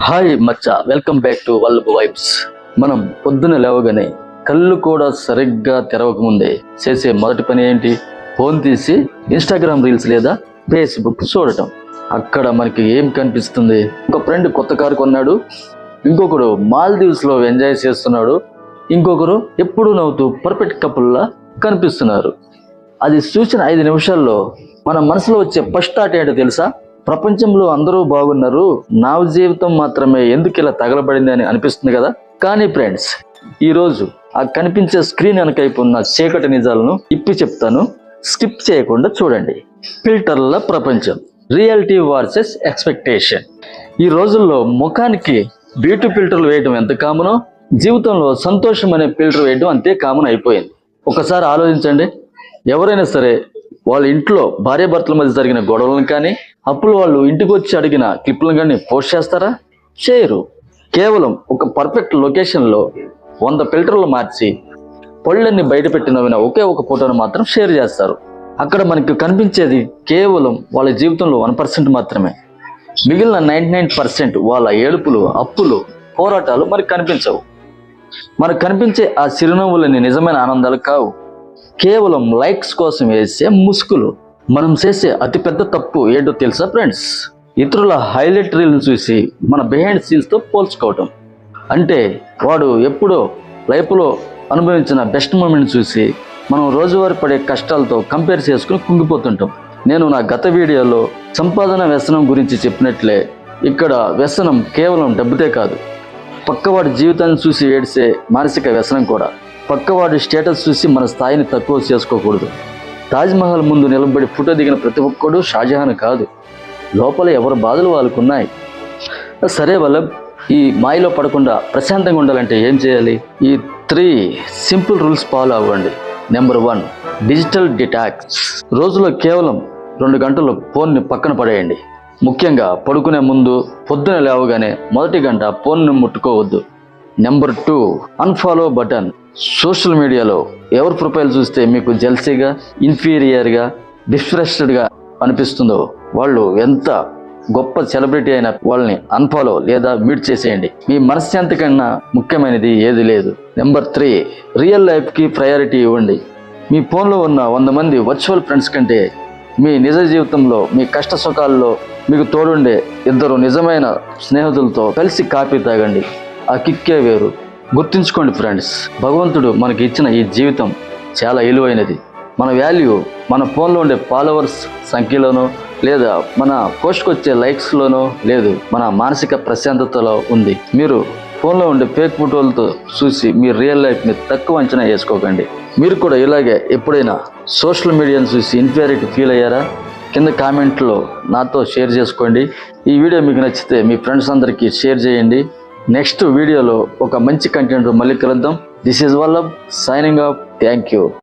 Hi మచ్చా, welcome back to Vallabha vibes. మనం పొద్దున లేవగానే కళ్ళు కూడా సరిగ్గా తెరవకముందే చేసే మొదటి పని ఏంటి? ఫోన్ తీసి ఇన్స్టాగ్రామ్ రీల్స్ లేదా ఫేస్బుక్ చూడటం. అక్కడ మనకి ఏం కనిపిస్తుంది? ఒక ఫ్రెండ్ కొత్త కారు కొన్నాడు, ఇంకొకరు మాల్దీవ్స్లో ఎంజాయ్ చేస్తున్నాడు, ఇంకొకరు ఎప్పుడు నవ్వుతూ పర్ఫెక్ట్ కపుల్లా కనిపిస్తున్నారు. అది చూసిన 5 నిమిషాల్లో మన మనసులో వచ్చే ఫస్ట్ థాట్ ఏంటో తెలుసా? ప్రపంచంలో అందరూ బాగున్నారు, నా జీవితం మాత్రమే ఎందుకు ఇలా తగలబడింది అని అనిపిస్తుంది కదా. కానీ ఫ్రెండ్స్, ఈరోజు ఆ కనిపించే స్క్రీన్ వెనకైపు ఉన్న చీకటి నిజాలను ఇప్పి చెప్తాను, స్కిప్ చేయకుండా చూడండి. ఫిల్టర్ల ప్రపంచం, రియాలిటీ వర్సెస్ ఎక్స్పెక్టేషన్. ఈ రోజుల్లో ముఖానికి బ్యూటీ ఫిల్టర్లు వేయడం ఎంత కామనో, జీవితంలో సంతోషం అనే ఫిల్టర్ వేయడం అంతే కామన్ అయిపోయింది. ఒకసారి ఆలోచించండి, ఎవరైనా సరే వాళ్ళ ఇంట్లో భార్యాభర్తల మధ్య జరిగిన గొడవలను కానీ, అప్పులు వాళ్ళు ఇంటికి వచ్చి అడిగిన క్లిప్లను కానీ పోస్ట్ చేస్తారా? చేయరు. కేవలం ఒక పర్ఫెక్ట్ లొకేషన్లో 100 ఫిల్టర్లు మార్చి పళ్ళన్ని బయట పెట్టినవిన ఒకే ఒక ఫోటోను మాత్రం షేర్ చేస్తారు. అక్కడ మనకు కనిపించేది కేవలం వాళ్ళ జీవితంలో 1% మాత్రమే. మిగిలిన 99% వాళ్ళ ఏడుపులు, అప్పులు, పోరాటాలు మనకు కనిపించవు. మనకు కనిపించే ఆ చిరునవ్వులని నిజమైన ఆనందాలు కావు, కేవలం లైక్స్ కోసం వేసే ముసుగులు. మనం చేసే అతిపెద్ద తప్పు ఏంటో తెలుసా ఫ్రెండ్స్? ఇతరుల హైలైట్ రీల్ని చూసి మన బిహైండ్ సీన్స్తో పోల్చుకోవటం. అంటే వాడు ఎప్పుడో లైఫ్లో అనుభవించిన బెస్ట్ మూమెంట్ చూసి మనం రోజువారీ పడే కష్టాలతో కంపేర్ చేసుకుని కుంగిపోతుంటాం. నేను నా గత వీడియోలో సంపాదన వ్యసనం గురించి చెప్పినట్లే, ఇక్కడ వ్యసనం కేవలం డబ్బుతే కాదు, పక్కవాడి జీవితాన్ని చూసి ఏడ్చే మానసిక వ్యసనం కూడా. పక్కవాడి స్టేటస్ చూసి మన స్థాయిని తక్కువ చేసుకోకూడదు. తాజ్మహల్ ముందు నిలబడి ఫోటో దిగిన ప్రతి ఒక్కడు షాజహాన్ కాదు, లోపల ఎవరి బాధలు వాళ్ళకున్నాయి. సరే వల్లభ్, ఈ మాయలో పడకుండా ప్రశాంతంగా ఉండాలంటే ఏం చేయాలి? ఈ 3 సింపుల్ రూల్స్ ఫాలో అవ్వండి. Number 1, digital detox. రోజులో కేవలం 2 గంటలు ఫోన్ని పక్కన పడేయండి. ముఖ్యంగా పడుకునే ముందు, పొద్దున లేవగానే మొదటి గంట ఫోన్ను ముట్టుకోవద్దు. Number 2, unfollow button. సోషల్ మీడియాలో ఎవరి ప్రొఫైల్ చూస్తే మీకు జెల్సీగా, ఇన్ఫీరియర్గా, డిస్ట్రెస్టెడ్గా అనిపిస్తుందో, వాళ్ళు ఎంత గొప్ప సెలబ్రిటీ అయినా వాళ్ళని అన్ఫాలో లేదా మ్యూట్ చేసేయండి. మీ మనశ్శాంతి కన్నా ముఖ్యమైనది ఏది లేదు. నెంబర్ 3, రియల్ లైఫ్కి ప్రయారిటీ ఇవ్వండి. మీ ఫోన్లో ఉన్న 100 మంది వర్చువల్ ఫ్రెండ్స్ కంటే మీ నిజ జీవితంలో, మీ కష్ట సుఖాల్లో మీకు తోడుండే 2 నిజమైన స్నేహితులతో కలిసి కాఫీ తాగండి. ఆ కిక్కే వేరు. గుర్తుంచుకోండి ఫ్రెండ్స్, భగవంతుడు మనకి ఇచ్చిన ఈ జీవితం చాలా విలువైనది. మన వాల్యూ మన ఫోన్లో ఉండే ఫాలోవర్స్ సంఖ్యలోనో, లేదా మన పోస్ట్కి వచ్చే లైక్స్లోనో లేదు, మన మానసిక ప్రశాంతతలో ఉంది. మీరు ఫోన్లో ఉండే ఫేక్ ఫోటోలతో చూసి మీ రియల్ లైఫ్ని తక్కువ అంచనా వేసుకోకండి. మీరు కూడా ఇలాగే ఎప్పుడైనా సోషల్ మీడియాను చూసి ఇన్ఫీరియారిటీ ఫీల్ అయ్యారా? కింద కామెంట్లో నాతో షేర్ చేసుకోండి. ఈ వీడియో మీకు నచ్చితే మీ ఫ్రెండ్స్ అందరికీ షేర్ చేయండి. నెక్స్ట్ వీడియోలో ఒక మంచి కంటెంట్ మళ్ళీ కలుద్దాం. This is Vallabh signing off. Thank you.